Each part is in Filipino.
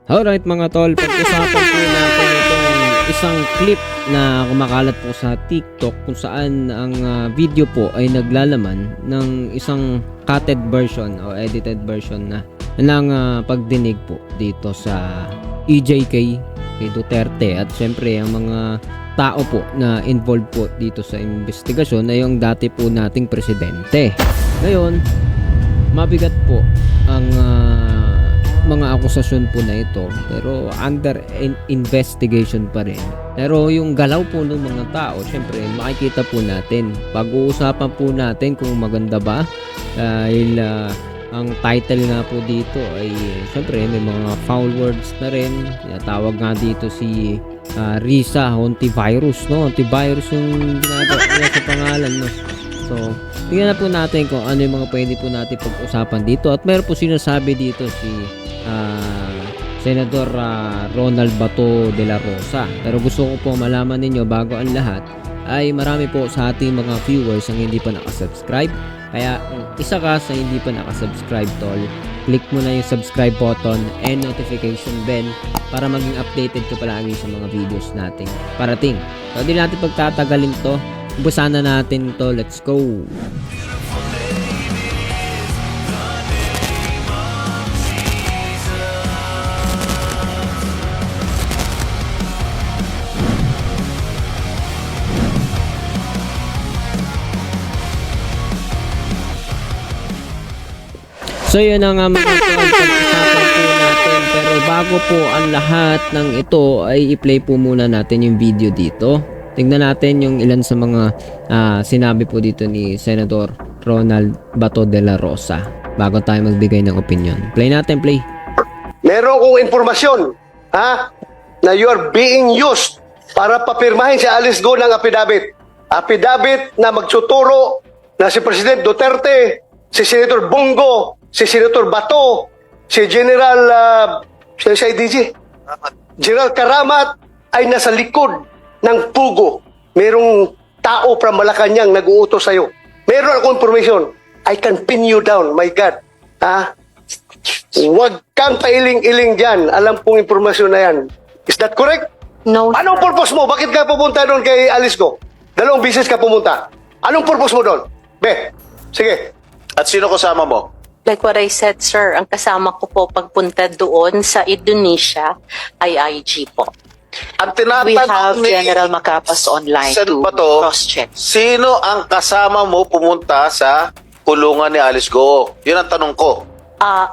Alright mga tol, pag-usapan po natin itong isang clip na kumakalat po sa TikTok kung saan ang video po ay naglalaman ng isang cutted version o edited version na ng pagdinig po dito sa EJK kay Duterte at syempre ang mga tao po na involved po dito sa investigasyon ay yung dati po nating presidente. Ngayon, mabigat po ang mga akusasyon po na ito pero under investigation pa rin. Pero yung galaw po ng mga tao, syempre makikita po natin. Pag-uusapan po natin kung maganda ba dahil ang title nga po dito ay syempre may mga foul words na rin. Tawag nga dito si Risa Hontivirus, no? Hontivirus yung ginagawa niya sa pangalan, no? So, tingnan na po natin kung ano yung mga pwede po natin pag-usapan dito. At meron po sinasabi dito si Senador Ronald Bato de la Rosa. Pero gusto ko po malaman ninyo bago ang lahat ay marami po sa ating mga viewers ang hindi pa nakasubscribe. Kaya isa ka sa hindi pa nakasubscribe tol, click mo na yung subscribe button and notification bell para maging updated ka palagi sa mga videos natin parating. So hindi natin pagtatagalin to, umpisahan na natin to, let's go. So yun ang mga pag-usapan po natin. Pero bago po ang lahat ng ito ay i-play po muna natin yung video dito. Tingnan natin yung ilan sa mga sinabi po dito ni Senador Ronald Bato de la Rosa bago tayo magbigay ng opinion. Play natin, play. Meron kong informasyon na you are being used para papirmahin si Alice Go ng affidavit. Affidavit na magsuturo na si President Duterte, si Senator Bongo, si Senator Bato, si General si IDG, General Karamat ay nasa likod ng pugo. Merong tao from Malacanang nag-uutos sa'yo. Meron akong information. I can pin you down, my God. Huwag kang pailing-iling dyan. Alam pong informasyon na yan. Is that correct? No. Anong purpose mo? Bakit ka pupunta doon kay Alice Go? Dalawang beses ka pumunta. Anong purpose mo doon? Be, sige. At sino kasama mo? Like what I said, sir, ang kasama ko po pagpunta doon sa Indonesia ay IG po. Ang We have tinatanong ni General Macapas online Sen. to Bato, cross-check. sino ang kasama mo pumunta sa kulungan ni Alice Go? Yun ang tanong ko.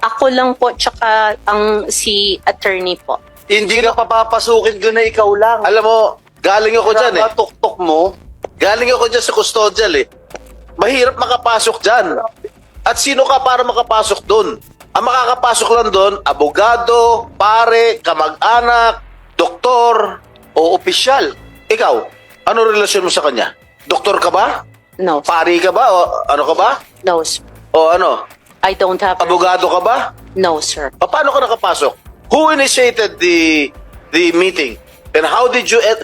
Ako lang po, tsaka ang si attorney po. Hindi ka papapasukin doon na ikaw lang. alam mo, galing ako dyan eh. Tuktok mo. Galing ako dyan sa custodial eh. Mahirap makapasok dyan. At sino ka para makapasok doon? Ang makakapasok lang doon, abogado, pare, kamag-anak, doktor, o opisyal. Ikaw, ano relasyon mo sa kanya? Doktor ka ba? No, Pari ka ba? O ano ka ba? no, sir. O ano? I don't have... Abogado ka ba? No, sir. Paano ka nakapasok? Who initiated the meeting? And how did you enter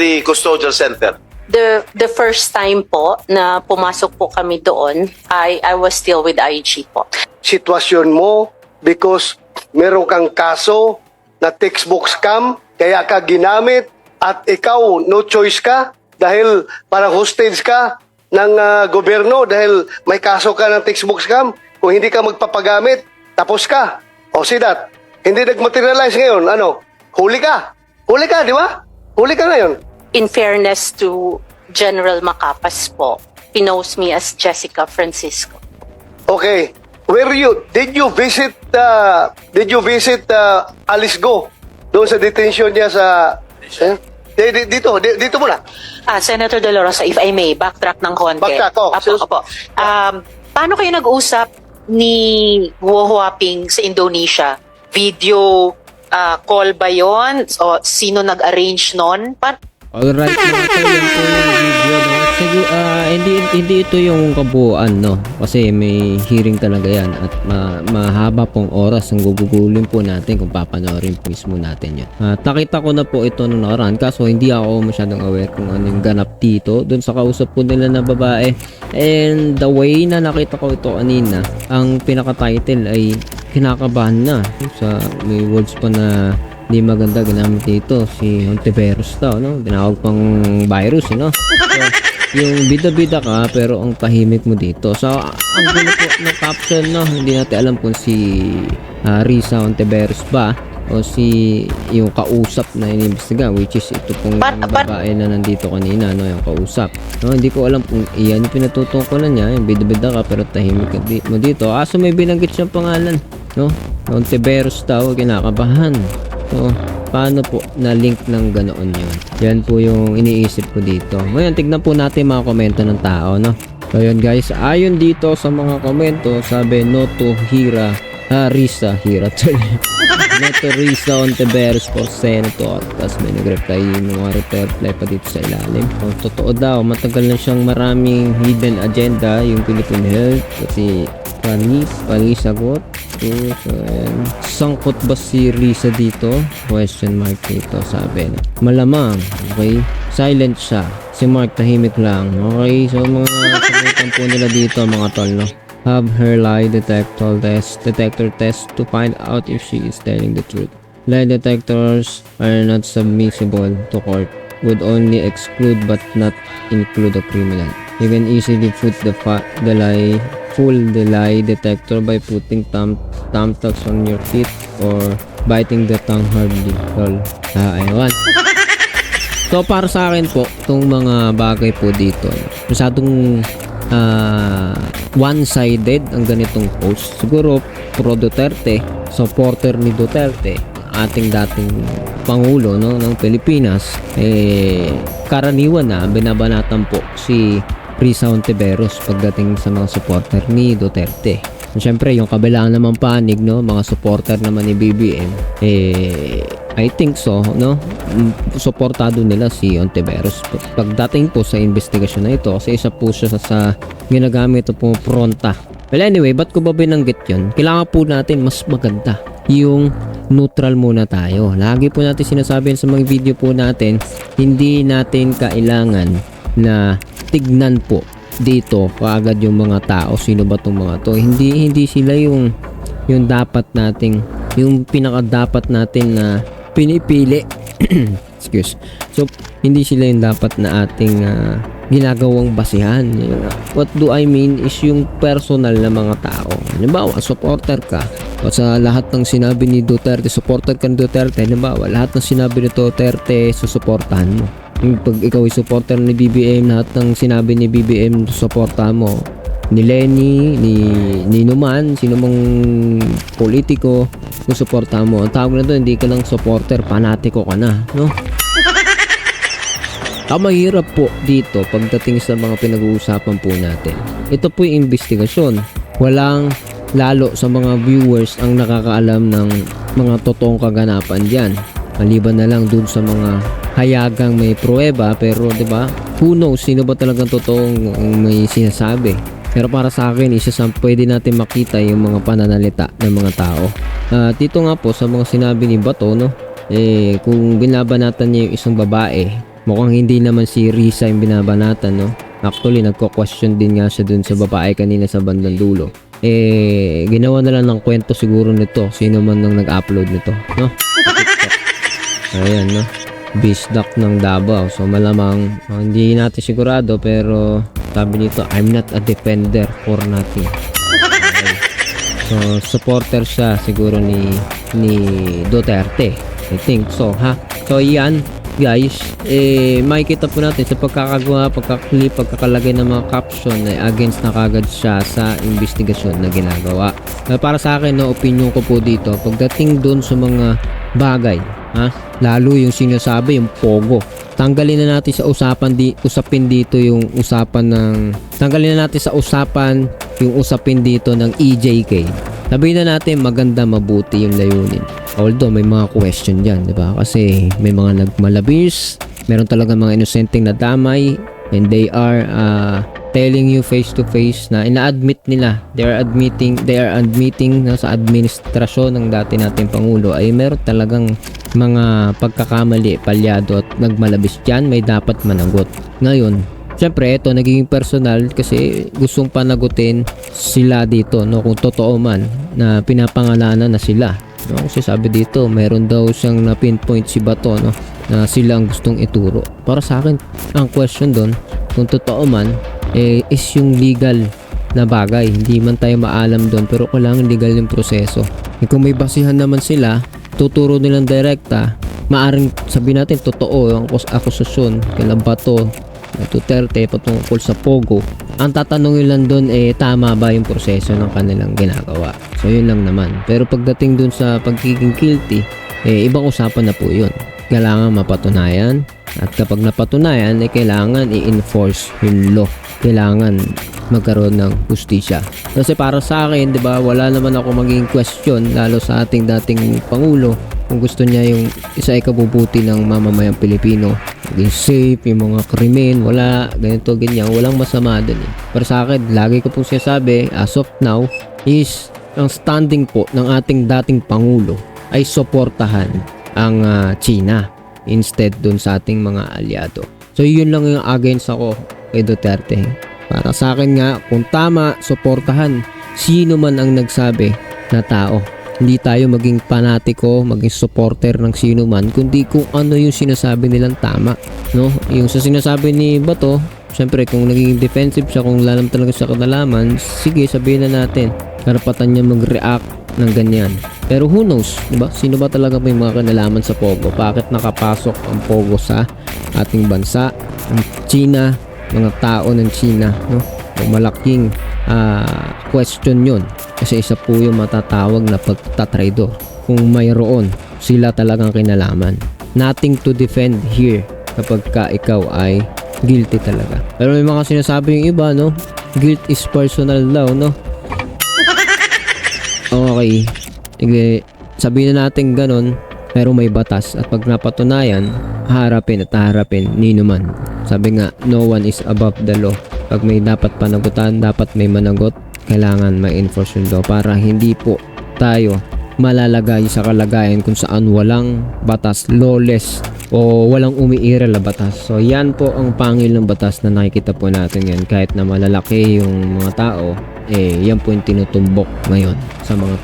the custodial center? The first time po na pumasok po kami doon, I was still with IG po. Sitwasyon mo because meron kang kaso na textbook scam, kaya ka ginamit at ikaw no choice ka dahil parang hostage ka ng gobyerno dahil may kaso ka ng textbook scam. Kung hindi ka magpapagamit, tapos ka. O see that? Hindi nag-materialize ngayon. Ano? Huli ka. Huli ka, di ba? Huli ka ngayon. In fairness to General Macapas po, he knows me as Jessica Francisco. Okay. Did you visit Alice Go doon sa detention niya sa dito muna. Senator De La Rosa, if I may, backtrack ng konti. Backtrack, oh. Apo. Paano kayo nag-usap ni Guo Huaping sa Indonesia? Video call ba yon? O sino nag-arrange nun? Alright mga tol, yan po yung video, no? Sige, hindi hindi ito yung kabuuan, no? Kasi may hearing talaga yan at mahaba pong oras ang gugugulin po natin kung papanoorin po mismo natin yun. Nakita ko na po ito nung nakaraan kaso hindi ako masyadong aware kung ano yung ganap dito dun sa kausap po nila na babae. And the way na nakita ko ito kanina, ang pinaka-title ay kinakabahan na. May words pa na hindi maganda ginamit dito, si Hontiveros daw, no? Tinawag pang virus, no? So, yung bida-bida ka pero ang tahimik mo dito. So, ang gulo po ng caption, no? Hindi natin alam kung si Risa Hontiveros ba o si yung kausap na inimbestiga, which is ito pong babae na nandito kanina, no? Yung kausap, no? Hindi ko alam kung iyan yung pinatutungkulan niya, yung bida-bida ka pero tahimik mo dito. So may binanggit siyang pangalan, no? Hontiveros daw, kinakabahan. So, paano po na-link ng ganoon yun? Yan po yung iniisip ko dito. Ngayon, tignan po natin mga komento ng tao, no? So, yun guys, ayon dito sa mga komento, sabi, no to Risa no to Risa Hontiveros for Senator. Tapos may nag-reply, yung mga reply pa dito sa ilalim. So, totoo daw, matagal na siyang maraming hidden agenda, yung Philippine Health, kasi palisagot. Okay, so ayan. Sangkot ba si Risa dito? Question mark dito, sabi na. Malamang, okay? Silent siya. Si Mark tahimik lang. Okay, so mga sagutan po nila dito mga tol, no? Have her lie detector test to find out if she is telling the truth. Lie detectors are not submissible to court. Would only exclude but not include a criminal. You can easily put the lie detector by putting thumbtacks on your feet or biting the tongue hardly. Ayun. So para sa akin po, itong mga bagay po dito, masyadong one-sided ang ganitong post. Siguro pro Duterte, supporter ni Duterte, ating dating Pangulo, no, ng Pilipinas, karaniwan na binabanatan po si Risa Hontiveros pagdating sa mga supporter ni Duterte. Siyempre, yung kabilang naman panig, no, mga supporter naman ni BBM, I think so, no, suportado nila si Hontiveros pagdating po sa investigasyon na ito kasi isa po siya sa ginagamit o pumupronta. Well anyway, ba't ko ba binanggit yun? Kailangan po natin mas maganda yung neutral muna tayo. Lagi po natin sinasabi sa mga video po natin, hindi natin kailangan na tignan po dito kaagad yung mga tao, sino ba tong mga to. Hindi sila yung dapat nating, yung pinaka dapat natin na pinipili. Excuse. So hindi sila yung dapat na ating ginagawang basihan. What do I mean is yung personal na mga tao. Halimbawa, supporter ka o sa lahat ng sinabi ni Duterte, supporter ka ni Duterte. Halimbawa, lahat ng sinabi ni Duterte, susuportahan mo. Pag ikaw ay supporter ni BBM, lahat ng sinabi ni BBM, susuportahan mo. Ni Lenny, ni Numan, sino mang politiko, susuportahan mo. Ang tawag na doon, hindi ka lang supporter, panatiko ka na, no? Ang mahirap po dito pagdating sa mga pinag-uusapan po natin. Ito po yung investigasyon. Walang lalo sa mga viewers ang nakakaalam ng mga totoong kaganapan diyan. Maliban na lang dun sa mga hayagang may pruweba, pero 'di ba? Who knows sino ba talagang totoong may sinasabi. Pero para sa akin, isa sa pwede natin makita yung mga pananalita ng mga tao. Dito nga po sa mga sinabi ni Bato, no? Kung binabanatan niya yung isang babae, mukhang hindi naman si Risa yung binabanatan, no? Actually, nagko-question din nga siya dun sa babae kanina sa bandang dulo. Ginawa na lang ng kwento siguro nito, sino man nang nag-upload nito, no? Ayan, no? Bisdak ng Davao. So, malamang, hindi natin sigurado, pero sabi nito, I'm not a defender for nothing. Okay. So, supporter siya siguro ni Duterte. I think so, ha? So, yan, guys, makikita po natin sa pagkakagawa, pagkaklip, pagkakalagay ng mga caption na against na kagad siya sa investigasyon na ginagawa. Para sa akin, no, opinion ko po dito, pagdating doon sa mga bagay, ha? Lalo yung sinasabi, yung pogo. Tanggalin na natin sa usapin dito yung usapan ng tanggalin na natin sa usapan yung usapin dito ng EJK. Sabihin na natin maganda, mabuti yung layunin. Although may mga question diyan, 'di ba? Kasi may mga nagmalabis, meron talaga mga inosenteng na damay, and they are telling you face to face na ina-admit nila, they are admitting na sa administrasyon ng dati nating Pangulo ay meron talagang mga pagkakamali, palyado at nagmalabis dyan, may dapat managot. Ngayon, syempre ito naging personal kasi gustong panagutin sila dito, no, kung totoo man na pinapangalanan na sila, no? Kasi sabi dito meron daw siyang na-pinpoint si Bato, no, na sila ang gustong ituro. Para sa akin ang question doon kung totoo man is yung legal na bagay. Hindi man tayo maalam doon pero kailangan legal yung proseso. Kung may basihan naman sila, tuturo nilang direkta, maaring sabihin natin totoo ang akusasyon kay Bato, Duterte patungkol sa Pogo. Ang tatanungin lang doon tama ba yung proseso ng kanilang ginagawa. So yun lang naman. Pero pagdating doon sa pagiging guilty, ibang usapan na po yun. Kailangan mapatunayan, at kapag napatunayan kailangan i-enforce yung law. Kailangan magkaroon ng hustisya. Kasi para sa akin, 'di ba, wala naman ako maging question lalo sa ating dating Pangulo kung gusto niya yung isa ikabubuti ng mamamayang Pilipino, maging safe, yung mga krimen, wala ganito ganyan, walang masama doon. Para sa akin, lagi ko pong sinasabi as of now is ang standing po ng ating dating Pangulo ay suportahan ang China instead dun sa ating mga aliado. So yun lang yung against ako kay Duterte. Para sa akin nga, kung tama, suportahan sino man ang nagsabi na tao. Hindi tayo maging panatiko, maging supporter ng sino man, kundi kung ano yung sinasabi nilang tama, no? Yung sa sinasabi ni Bato, syempre kung naging defensive siya, kung lalam talaga sa kadalaman, sige, sabihin na natin, karapatan niya mag-react ng ganyan. Pero who knows, diba? Sino ba talaga may mga kanalaman sa Pogo? Bakit nakapasok ang Pogo sa ating bansa? Ang China, mga tao ng China, no? Malaking question yun. Kasi isa po yung matatawag na pagtatraidor. Kung mayroon sila talagang kinalaman. Nothing to defend here kapag ka ikaw ay guilty talaga. Pero may mga sinasabi yung iba, no? Guilt is personal daw, no? Okay. Sige, sabihin na natin ganun, pero may batas at pag napatunayan, harapin at harapin nino man. Sabi nga, no one is above the law. Pag may dapat panagutan, dapat may managot, kailangan may enforce yung law para hindi po tayo malalagay sa kalagayan kung saan walang batas, lawless o walang umiiral na batas. So yan po ang pangil ng batas na nakikita po natin yan. Kahit na malalaki yung mga tao, yan po yung tinutumbok ngayon sa mga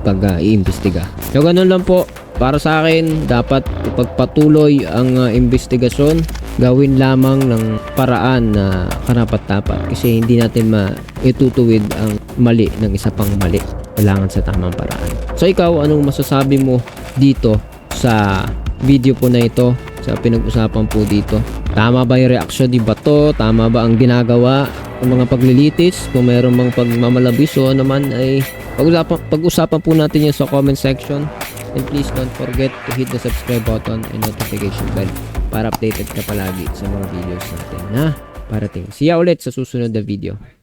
pag-iimbestiga. So ganun lang po. Para sa akin, dapat ipagpatuloy ang investigasyon. Gawin lamang ng paraan na karapat-dapat kasi hindi natin maitutuwid ang mali ng isa pang mali. Kailangan sa tamang paraan. So ikaw, anong masasabi mo dito sa video po na ito, sa pinag-usapan po dito? Tama ba yung reaksyon ni Bato? Tama ba ang ginagawa ng mga paglilitis? Kung mayroon bang pagmamalabis o naman ay pag-usapan po natin yun sa comment section. And please don't forget to hit the subscribe button and notification bell para updated ka palagi sa mga videos natin na parating. See ya ulit sa susunod na video.